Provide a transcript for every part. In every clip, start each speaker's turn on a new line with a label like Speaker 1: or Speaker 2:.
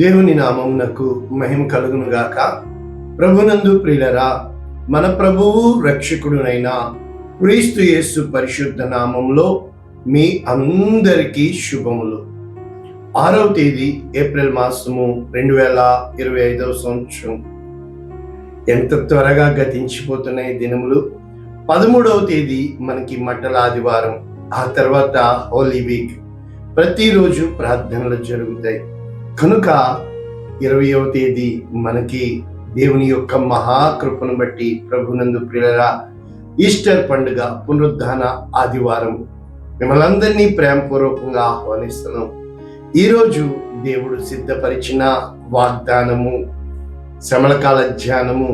Speaker 1: దేవుని నామమునకు మహిమ కలుగును గాక. ప్రభునందు ప్రియులరా, మన ప్రభువు రక్షకుడునైన క్రీస్తు యేసు పరిశుద్ధ నామంలో మీ అందరికీ శుభములు. 6వ తేదీ ఏప్రిల్ మాసము 2025వ సంవత్సరం. ఎంత త్వరగా గతించిపోతున్నాయి దినములు. 13వ తేదీ మనకి మట్టల ఆదివారం, ఆ తర్వాత హోలీ వీక్. ప్రతిరోజు ప్రార్థనలు జరుగుతాయి కనుక 20వ తేదీ మనకి దేవుని యొక్క మహాకృపను బట్టి ప్రభునందు ప్రియులరా ఈస్టర్ పండుగ పునరుద్ధాన ఆదివారం మిమ్మల్ని అందరినీ ప్రేమపూర్వకంగా ఆహ్వానిస్తున్నాం. ఈరోజు దేవుడు సిద్ధపరిచిన వాగ్దానము, శ్రమలకాల ధ్యానము,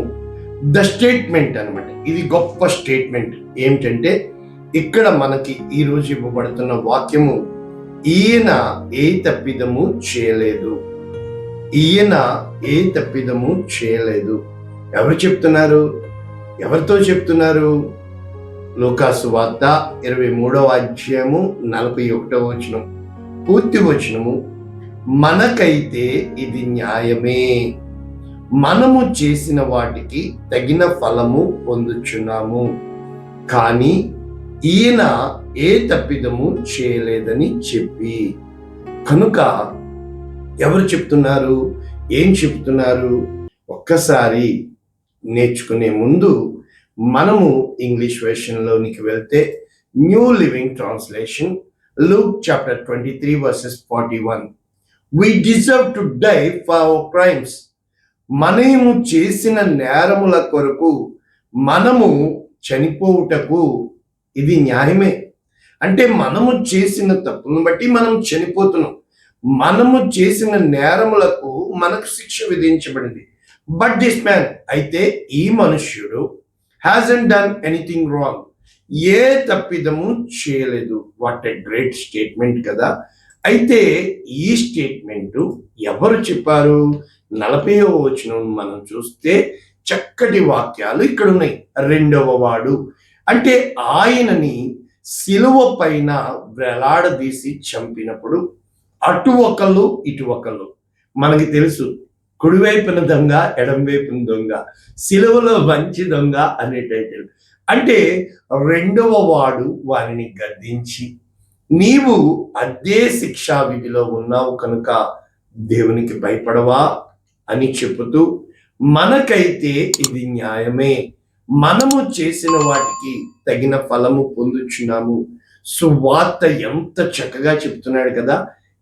Speaker 1: ద స్టేట్మెంట్ అన్నమాట. ఇది గొప్ప స్టేట్మెంట్. ఏమిటంటే ఇక్కడ మనకి ఈరోజు ఇవ్వబడుతున్న వాక్యము, ఈయన ఏ తప్పిదము చేయలేదు. ఈయన ఏ తప్పిదము చేయలేదు. ఎవరు చెప్తున్నారు? ఎవరితో చెప్తున్నారు? లూకాసు వార్త 23వ అధ్యాయము 41వ వచనం, పూర్తి వచనము. మనకైతే ఇది న్యాయమే, మనము చేసిన వాటికి తగిన ఫలము పొందుచున్నాము, కానీ ఈయన ఏ తప్పిదము చేయలేదని చెప్పి. కనుక ఎవరు చెప్తున్నారు? ఏం చెప్తున్నారు? ఒక్కసారి నేర్చుకునే ముందు మనము ఇంగ్లీష్ వెర్షన్లోనికి వెళ్తే, new living translation, Luke chapter 23 verses 41. We deserve to die for our crimes. మనము చేసిన నేరముల కొరకు మనము చనిపోవుటకు ఇది న్యాయమే. అంటే మనము చేసిన తప్పును బట్టి మనం చనిపోతున్నాం. మనము చేసిన నేరములకు మనకు శిక్ష విధించబడింది. బట్ దిస్ మ్యాన్, అయితే ఈ మనుష్యుడు hasn't done anything wrong, ఏ తప్పిదము చేయలేదు. వాట్ ఎ గ్రేట్ స్టేట్మెంట్ కదా. అయితే ఈ స్టేట్మెంట్ ఎవరు చెప్పారు? 40వ వచనం మనం చూస్తే చక్కటి వాక్యాలు ఇక్కడ ఉన్నాయి. రెండవ వాడు అంటే ఆయనని సిలువ పైన వేలాడదీసి చంపినప్పుడు అటు ఒకళ్ళు ఇటు ఒకళ్ళు. మనకి తెలుసు, కుడివైపున దొంగ, ఎడంవైపున దొంగ, సిలువలో మంచి దొంగ అనే టైటిల్. అంటే రెండవ వాడు వారిని గద్దించి, నీవు అదే శిక్షా విధిలో ఉన్నావు కనుక దేవునికి భయపడవా అని చెబుతూ, మనకైతే ఇది న్యాయమే, మనము చేసిన వాటికి తగిన ఫలము పొందుచున్నాము. సువార్త ఎంత చక్కగా చెప్తున్నాడు కదా.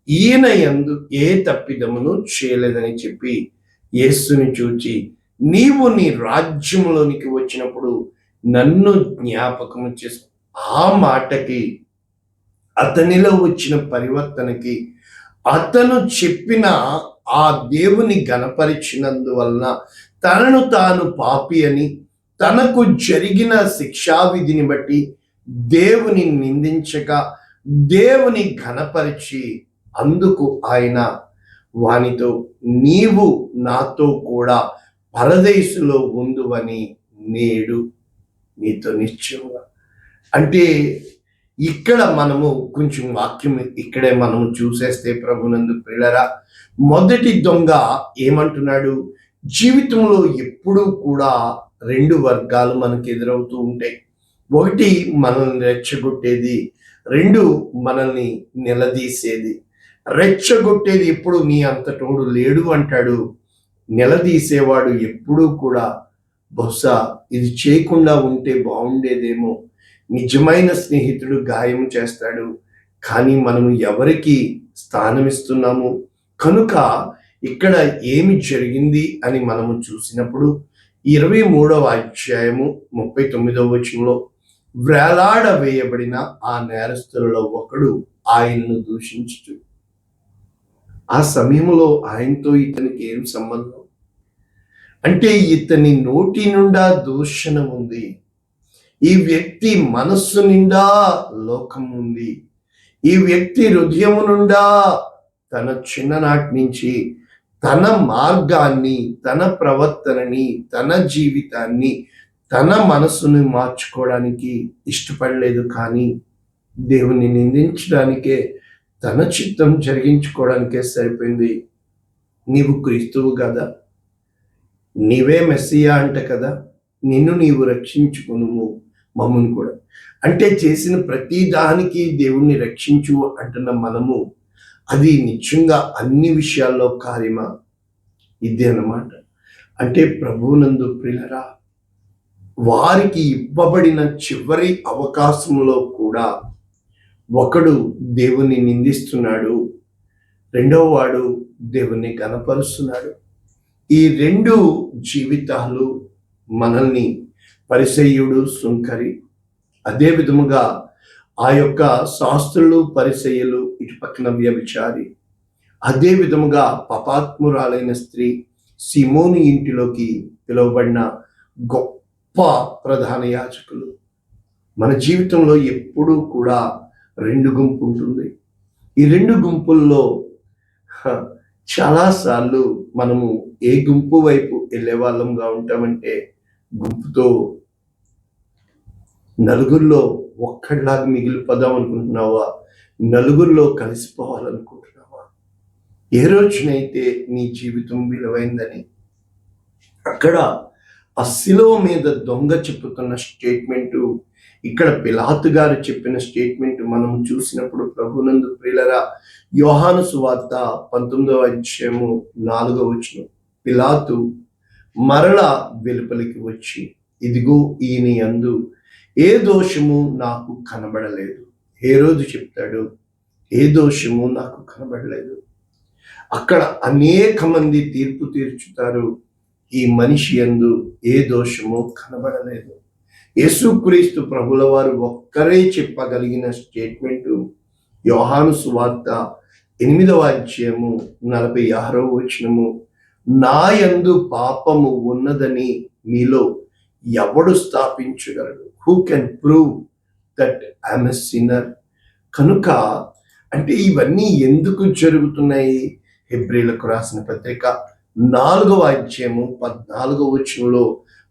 Speaker 1: ఈయన యందు ఏ తప్పిదమును చేయలేదని చెప్పి యేసుని చూచి, నీవు నీ రాజ్యములోనికి వచ్చినప్పుడు నన్ను జ్ఞాపకము చేసు. ఆ మాటకి, అతనిలో వచ్చిన పరివర్తనకి, అతను చెప్పిన ఆ దేవుని గణపరిచినందువలన తనను తాను పాపి అని, తనకు జరిగిన శిక్షావిధిని బట్టి దేవుని నిందించక దేవుని ఘనపరిచి, అందుకు ఆయన వానితో, నీవు నాతో కూడా పరదేశులో ఉందువని నేడు నీతో నిశ్చయంగా. అంటే ఇక్కడ మనము కొంచెం వాక్యం ఇక్కడే మనము చూసేస్తే ప్రభునందు ప్రియులరా, మొదటి దొంగ ఏమంటున్నాడు? జీవితంలో ఎప్పుడూ కూడా 2 వర్గాలు మనకు ఎదురవుతూ ఉంటాయి. ఒకటి మనల్ని రెచ్చగొట్టేది, 2 మనల్ని నిలదీసేది. రెచ్చగొట్టేది ఎప్పుడు నీ అంతటోడు లేడు అంటాడు. నిలదీసేవాడు ఎప్పుడూ కూడా బహుశా ఇది చేయకుండా ఉంటే బాగుండేదేమో, నిజమైన స్నేహితుడు గాయం చేస్తాడు. కానీ మనము ఎవరికి స్థానం ఇస్తున్నాము? కనుక ఇక్కడ ఏమి జరిగింది అని మనము చూసినప్పుడు 23వ అధ్యాయము 39వ వచనంలో, వేలాడ వేయబడిన ఆ నేరస్తులలో ఒకడు ఆయన్ను దూషించుచు. ఆ సమయంలో ఆయనతో ఇతనికి ఏం సంబంధం? అంటే ఇతని నోటి నిండా దూషణ ఉంది. ఈ వ్యక్తి మనస్సు నిండా లోకం ఉంది. ఈ వ్యక్తి హృదయము నుండా తన చిన్ననాటి నుంచి తన మార్గాన్ని, తన ప్రవర్తనని, తన జీవితాన్ని, తన మనసును మార్చుకోవడానికి ఇష్టపడలేదు. కానీ దేవుని నిందించడానికే, తన చిత్తం జరిగించుకోవడానికే సరిపోయింది. నీవు క్రీస్తువు కదా, నీవే మెస్సియా అంట కదా, నిన్ను నీవు రక్షించుకును మమ్మల్ని కూడా. అంటే చేసిన ప్రతి దానికి దేవుణ్ణి రక్షించు అంటున్న మనము, అది నిజంగా అన్ని విషయాల్లో కార్యమా? ఇదే అన్నమాట. అంటే ప్రభువునందు ప్రియులారా, వారికి ఇవ్వబడిన చివరి అవకాశంలో కూడా ఒకడు దేవుని నిందిస్తున్నాడు, రెండవ వాడు దేవుని గణపరుస్తున్నాడు. ఈ రెండు జీవితాలు మనల్ని పరిసయ్యుడు, సుంకరి, అదే విధముగా ఆ యొక్క శాస్త్రులు, పరిసయ్యులు, ఇటు పక్కన వ్యభిచారి, అదే విధముగా పాపాత్మురాలైన స్త్రీ సిమోను ఇంటిలోకి పిలువబడిన గొప్ప ప్రధాన యాజకులు. మన జీవితంలో ఎప్పుడూ కూడా రెండు గుంపు ఉంటుంది. ఈ రెండు గుంపుల్లో చాలాసార్లు మనము ఏ గుంపు వైపు వెళ్ళే వాళ్ళంగా ఉంటామంటే, గుంపుతో నలుగురిలో ఒక్కడిలాగా మిగిలిపోదాం అనుకుంటున్నావా? నలుగురిలో కలిసిపోవాలనుకుంటున్నావా? ఏ రోజునైతే నీ జీవితం విలువైందని అక్కడ ఆ శిలువ మీద దొంగ చెప్పుతున్న స్టేట్మెంటు, ఇక్కడ పిలాతు గారు చెప్పిన స్టేట్మెంట్ మనం చూసినప్పుడు, ప్రభునందు ప్రియులారా, యోహాను సువార్త 19వ అధ్యాయము 4వ వచనం, పిలాతు మరలా వెలుపలికి వచ్చి, ఇదిగో ఈయన యందు ఏ దోషము నాకు కనబడలేదు. హేరోదు చెప్తాడు, ఏ దోషము నాకు కనబడలేదు. అక్కడ అనేక మంది తీర్పు తీర్చుతారు, ఈ మనిషి యందు ఏ దోషము కనబడలేదు. యేసుక్రీస్తు ప్రభుల వారు ఒక్కరే చెప్పగలిగిన స్టేట్మెంటు యోహాను సువార్త 8వ అధ్యాయము 46వ వచనము, నా యందు పాపము ఉన్నదని మీలో ఎవడు స్థాపించగలడు? Who can prove that I'm a sinner? కనుక అంటే ఇవన్నీ ఎందుకు జరుగుతున్నాయి? హెబ్రీలకు రాసిన పత్రిక 4వ అధ్యాయము 14వ వచనంలో,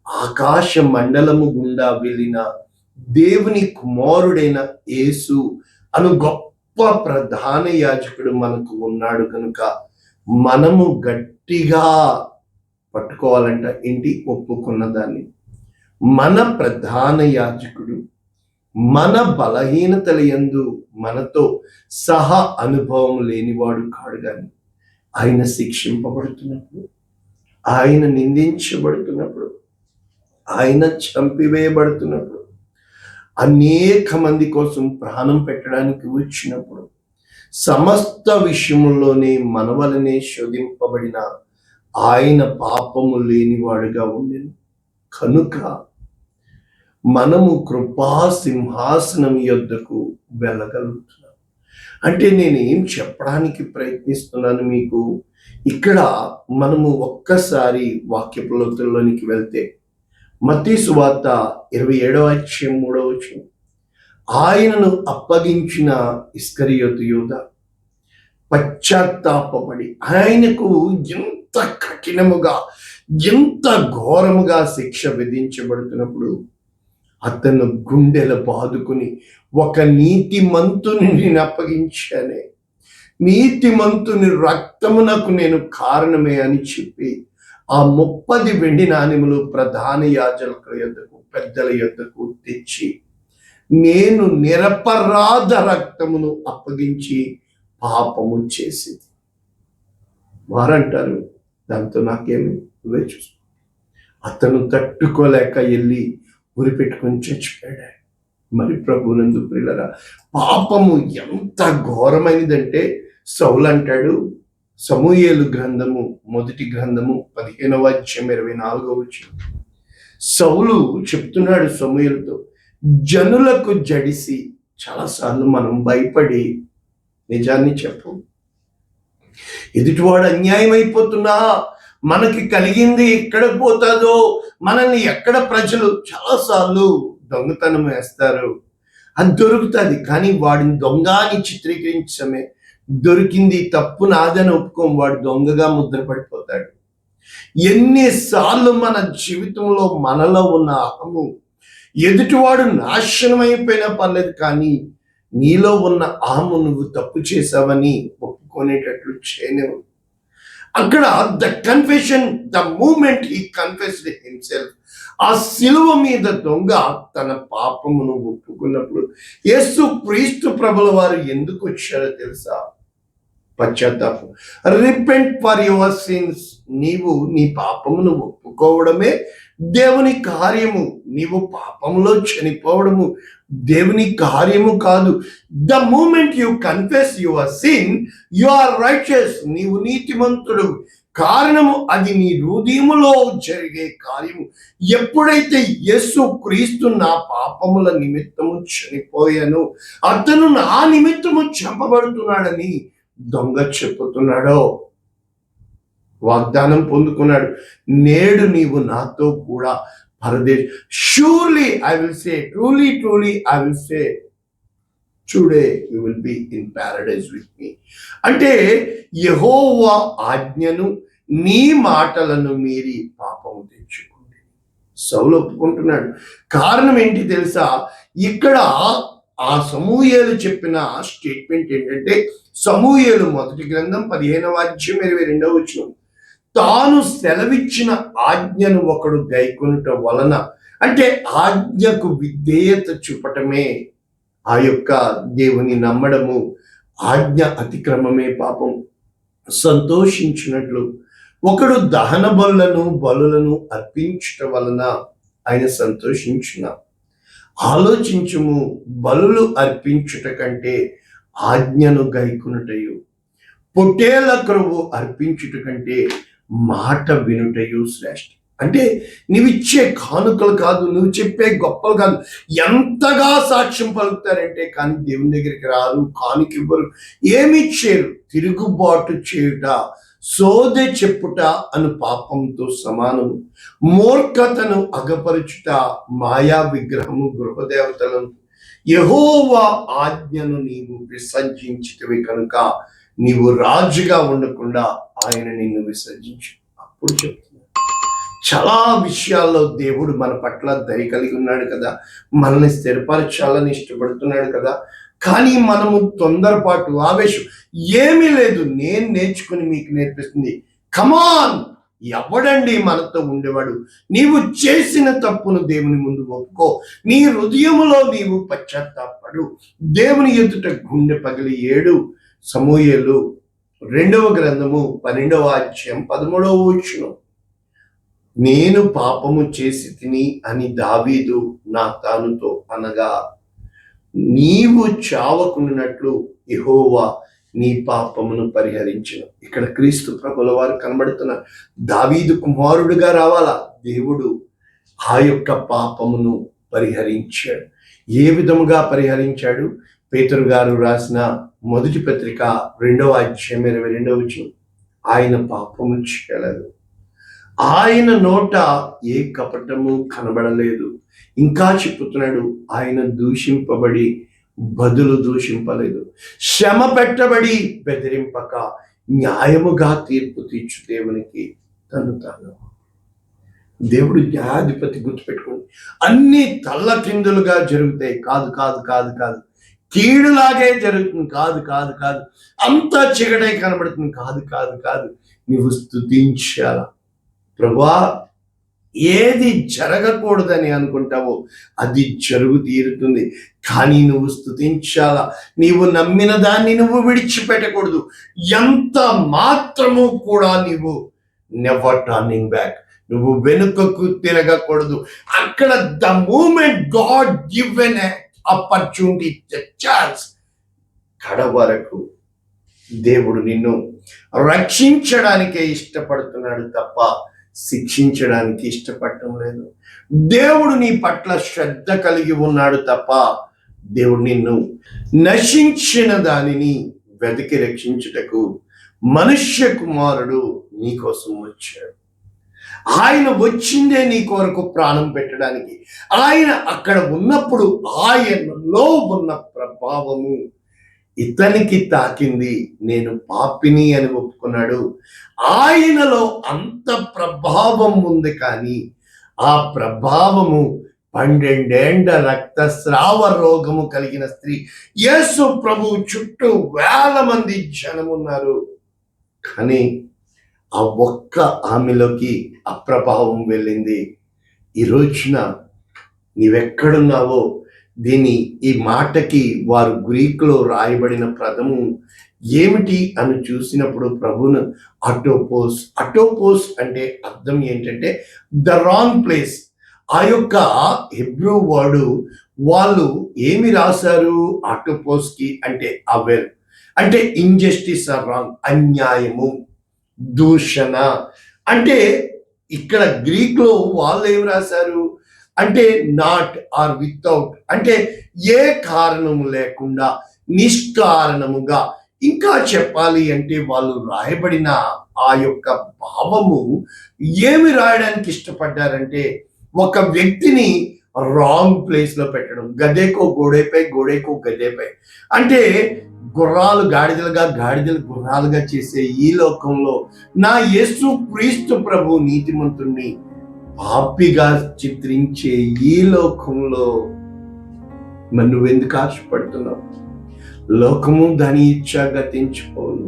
Speaker 1: ఆకాశ మండలము గుండా వెళ్ళిన దేవుని కుమారుడైన యేసు అను గొప్ప ప్రధాన యాజకుడు మనకు ఉన్నాడు కనుక మనము గట్టిగా పట్టుకోవాలంట. ఏంటి? ఒప్పుకున్న దాన్ని. మన ప్రధాన యాజకుడు మన బలహీనతల యందు మనతో సహా అనుభవం లేనివాడు కాడు. కానీ ఆయన శిక్షింపబడుతున్నప్పుడు, ఆయన నిందించబడుతున్నప్పుడు, ఆయన చంపివేయబడుతున్నప్పుడు, అనేక మంది కోసం ప్రాణం పెట్టడానికి వచ్చినప్పుడు, సమస్త విషయంలోనే మన వలనే శోధింపబడిన ఆయన పాపము లేనివాడుగా ఉండెను. కనుక మనము కృపా సింహాసనం యొద్దకు వెళ్ళగలుగుతున్నాం. అంటే నేను ఏం చెప్పడానికి ప్రయత్నిస్తున్నాను మీకు, ఇక్కడ మనము ఒక్కసారి వాక్యపు లోతుల్లోనికి వెళ్తే, మత్తయి సువార్త 27వ అధ్యాయం 3వ వచనం, ఆయనను అప్పగించిన ఇస్కరియోతు యూద పశ్చాత్తాపపడి ఆయనకు ఎంత కఠినముగా, ఎంత ఘోరముగా శిక్ష విధించబడుతున్నప్పుడు అతను గుండెల బాదుకుని, ఒక నీతిమంతుని నేను అప్పగించానే, నీతిమంతుని రక్తమునకు నేను కారణమే అని చెప్పి ఆ 30 వెండి నాణెములు ప్రధాన యాజకుల యొద్దకు, పెద్దల యొద్దకు తెచ్చి, నేను నిరపరాధ రక్తమును అప్పగించి పాపము చేసింది. వారంటారు, దాంతో నాకేమి, నువ్వే చూసుకో. అతను తట్టుకోలేక వెళ్ళి ఉరి పెట్టుకొని చచ్చిపోయాడు. మరి ప్రభువునందు ప్రియులారా, పాపము ఎంత ఘోరమైనదంటే, సౌలు అంటాడు, సమూయేలు గ్రంథము 1వ గ్రంథము 15వ అధ్యాయం 24వ వచనం, సౌలు చెప్తున్నాడు సమూయేలుతో, జనులకు జడిసి, చాలాసార్లు మనం భయపడి నిజాన్ని చెప్పు, ఎదుటివాడు అన్యాయం అయిపోతున్నా, మనకి కలిగింది ఎక్కడ పోతుందో, మనల్ని ఎక్కడ ప్రజలు చాలాసార్లు దొంగతనం వేస్తారు, అది దొరుకుతుంది, కానీ వాడిని దొంగ అని చిత్రీకరించడమే, దొరికింది తప్పు నాదని ఒప్పుకోం, వాడు దొంగగా ముద్రపడిపోతాడు. ఎన్నిసార్లు మన జీవితంలో మనలో ఉన్న అహము, ఎదుటివాడు నాశనం అయిపోయినా పర్లేదు, కానీ నీలో ఉన్న అహము నువ్వు తప్పు చేసావని ఒప్పుకునేటట్లు చేయలేవు. అక్కడ the confession, the moment he confessed himself, ఆ శిలువ మీద దొంగ తన పాపమును ఒప్పుకున్నప్పుడు యేసు క్రీస్తు ప్రభుల వారు ఎందుకు వచ్చారో తెలుసా? పశ్చాత్తాపం. Repent for your sins. నీవు నీ పాపమును ఒప్పుకోవడమే దేవుని కార్యము. నీవు పాపములో చనిపోవడము దేవుని కార్యము కాదు. The moment you confess your sin, you are righteous. నీవు నీతిమంతుడు. కారణము అది నీ హృదయములో జరిగే కార్యము. ఎప్పుడైతే యేసు క్రీస్తు నా పాపముల నిమిత్తము చనిపోయాను, అతను నా నిమిత్తము చంపబడుతున్నాడని దొంగ చెప్పుతున్నాడో, వాగ్దానం పొందుకున్నాడు, నేడు నీవు నాతో కూడా surely I will say, truly truly I will say, today you will be in paradise with me. అంటే యెహోవా ఆజ్ఞను, నీ మాటలను మీరి పాపము తెచ్చుకోండి. సౌలు ఒప్పుకుంటున్నాడు. కారణం ఏంటి తెలుసా? ఇక్కడ ఆ సమూయేలు చెప్పిన స్టేట్మెంట్ ఏంటంటే, సమూయేలు మొదటి గ్రంథం 15వ అధ్యాయం 22వ వచనం, తాను సెలవిచ్చిన ఆజ్ఞను ఒకడు గైకొనుట వలన, అంటే ఆజ్ఞకు విధేయత చూపటమే ఆ యొక్క దేవుని నమ్మడము. ఆజ్ఞ అతిక్రమమే పాపం. సంతోషించినట్లు ఒకడు దహన బలులను అర్పించుట వలన ఆయన సంతోషించిన. ఆలోచించుము, బలులు అర్పించుట కంటే ఆజ్ఞను గైకొనుటయు, పొట్టేళ్ల క్రొవ్వు అర్పించుట కంటే మాట వినుటయు శ్రేష్ఠ. అంటే నువ్విచ్చే కానుకలు కాదు, నువ్వు చెప్పే గొప్పలు కాదు. ఎంతగా సాక్ష్యం పలుకుతారంటే కానీ దేవుని దగ్గరికి రారు, కానుక ఇవ్వరు, ఏమి చేయరు. తిరుగుబాటు చేయుట, సోదె చెప్పుట అను పాపంతో సమానము. మూర్ఖతను అగపరుచుట, మాయా విగ్రహము, గృహదేవతలను. యెహోవా ఆజ్ఞను నీవు విసర్జించితివి కనుక నీవు రాజుగా ఉండకుండా ఆయన నిన్ను విసర్జించు. అప్పుడు చెప్తున్నా, చాలా విషయాల్లో దేవుడు మన పట్ల దయ కలిగి ఉన్నాడు కదా, మనల్ని స్థిరపరచాలని ఇష్టపడుతున్నాడు కదా. కానీ మనము తొందరపాటు, ఆవేశం ఏమీ లేదు. నేను నేర్చుకుని మీకు నేర్పిస్తుంది. కమాన్, ఎవడండి మనతో ఉండేవాడు? నీవు చేసిన తప్పును దేవుని ముందు ఒప్పుకో, నీ హృదయములో నీవు పశ్చాత్తాపడు, దేవుని ఎదుట గుండె పగిలి ఏడు. సమూయేలు 2వ గ్రంథము 12వ అధ్యాయం 13వ వచనం, నేను పాపము చేసి తిని అని దావీదు నాతానుతో అనగా, నీవు చావకున్నట్లు యెహోవా నీ పాపమును పరిహరించిన. ఇక్కడ క్రీస్తు ప్రభుల వారు కనబడుతున్న దావీదు కుమారుడుగా రావాలా? దేవుడు ఆ యొక్క పాపమును పరిహరించాడు. ఏ విధముగా పరిహరించాడు? పేతురు గారు రాసిన మొదటి పత్రిక 2వ అధ్యాయం 22వ వచనం, ఆయన పాపము చేయలేదు, ఆయన నోట ఏ కపటము కనబడలేదు. ఇంకా చెప్పుతున్నాడు, ఆయన దూషింపబడి బదులు దూషింపలేదు, శ్రమ పెట్టబడి బెదిరింపక న్యాయముగా తీర్పు తీర్చు దేవునికి తను తాను. దేవుడు న్యాయాధిపతి, గుర్తుపెట్టుకోండి. అన్ని తల్ల కిందులుగా జరుగుతాయి. కాదు కాదు కాదు కాదు. కీడులాగే జరుగుతుంది. కాదు కాదు కాదు. అంతా చీకటే కనబడుతుంది. కాదు కాదు కాదు. నువ్వు స్తుతించాల. ప్రభువా, ఏది జరగకూడదని అనుకుంటావో అది జరుగు తీరుతుంది. కానీ నువ్వు స్తుతించాలా. నీవు నమ్మిన దాన్ని నువ్వు విడిచిపెట్టకూడదు. ఎంత మాత్రము కూడా నీవు నెవర్ టర్నింగ్ బ్యాక్, నువ్వు వెనుకకు తిరగకూడదు. అక్కడ the moment God given opportunity, chance, కడ వరకు దేవుడు నిన్ను రక్షించడానికే ఇష్టపడుతున్నాడు తప్ప శిక్షించడానికి ఇష్టపడటం లేదు. దేవుడు నీ పట్ల శ్రద్ధ కలిగి ఉన్నాడు తప్ప దేవుడు నిన్ను నశించిన దానిని వెతికి రక్షించుటకు మనుష్య కుమారుడు నీ కోసం వచ్చాడు. ఆయన వచ్చిందే నీ కొరకు ప్రాణం పెట్టడానికి. ఆయన అక్కడ ఉన్నప్పుడు ఆయనలో ఉన్న ప్రభావము ఇతనికి తాకింది. నేను పాపిని అని ఒప్పుకున్నాడు. ఆయనలో అంత ప్రభావం ఉంది. కానీ ఆ ప్రభావము 12 ఏండ్ల రక్తస్రావ రోగము కలిగిన స్త్రీ, యేసు ప్రభు చుట్టూ వేల మంది జనమున్నారు. కానీ ఆ ఒక్క ఆమెలోకి ఆ ప్రభావం వెళ్ళింది. ఈ రోజున నీవెక్కడున్నావో ఈ మాటకి వారు గ్రీకులో రాయబడిన పదము ఏమిటి అని చూసినప్పుడు ప్రభును అటోపోస్ అంటే అర్థం ఏంటంటే ద రాంగ్ ప్లేస్. ఆ యొక్క హెబ్రూ వర్డ్ వాళ్ళు ఏమి రాశారు అటోపోస్ కి అంటే అవెల్ అంటే ఇంజస్టిస్ ఆర్ రాంగ్, అన్యాయము, దూషణ. అంటే ఇక్కడ గ్రీక్ లో వాళ్ళు ఏం రాశారు అంటే నాట్ ఆర్ వితౌట్, అంటే ఏ కారణము లేకుండా నిష్కారణముగా. ఇంకా చెప్పాలి అంటే వాళ్ళు రాయబడిన ఆ యొక్క భావము ఏమి రాయడానికి ఇష్టపడ్డారంటే ఒక వ్యక్తిని రాంగ్ ప్లేస్ లో పెట్టడం, గదేకో గోడేపై, గోడేకో గదేపై. అంటే గుర్రాలు గాడిదలుగా, గాడిదలు గుర్రాలుగా చేసే ఈ లోకంలో నా యేసు క్రీస్తు ప్రభు నీతిమంతుణ్ణి పాపిగా చిత్రించే ఈ లోకంలో మరి నువ్వెందుకు ఆశపడుతున్నావు? లోకము దాని ఇచ్చ గతించిపోను,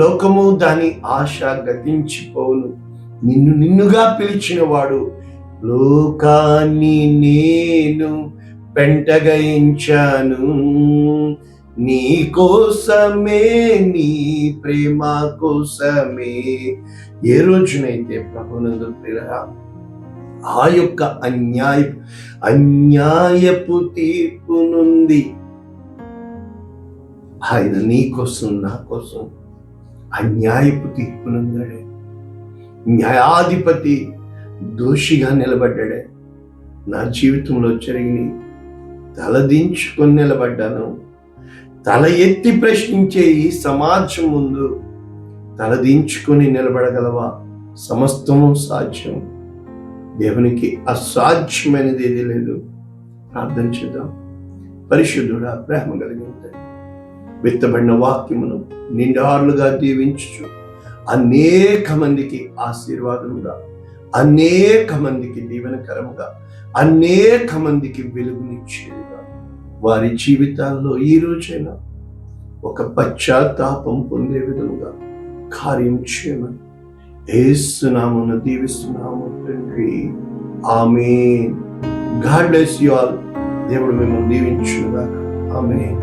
Speaker 1: లోకము దాని ఆశ గతించిపోను. నిన్నుగా పిలిచిన వాడు లోకాన్ని నేను పెంటగయించాను, నీ కోసమే, నీ ప్రేమ కోసమే. ఏ రోజునైతే ప్రభునందు ప్రియులారా ఆ యొక్క అన్యాయపు తీర్పు నుండి ఆయన నీ కోసం, నా కోసం అన్యాయపు తీర్పు నుండాడే. న్యాయాధిపతి దోషిగా నిలబడ్డాడే. నా జీవితంలో జరిగిన తలదించుకొని నిలబడ్డాను. తల ఎత్తి ప్రశ్నించే ఈ సమాజం ముందు తలదించుకొని నిలబడగలవా? సమస్తము సాధ్యం. దేవునికి అసాధ్యమైనది ఏది లేదు. ప్రార్థన చేద్దాం. పరిశుద్ధుడా, ప్రేమ కలిగిన విత్తబడిన వాక్యమును నిండారులుగా దీవించుచు అనేక మందికి ఆశీర్వాదముగా, అనేక మందికి దీవెనకరముగా, అనేక మందికి వెలుగునిచ్చేదిగా వారి జీవితాల్లో ఈ రోజైనా ఒక పశ్చాత్తాపం పొందే విధముగా కార్యం చేయమని యేసు నామమున దీవిస్తున్నాము తండ్రి. ఆమేన్. God bless you all. దేవుడు మిమ్మల్ని దీవించునుగాక. ఆమేన్.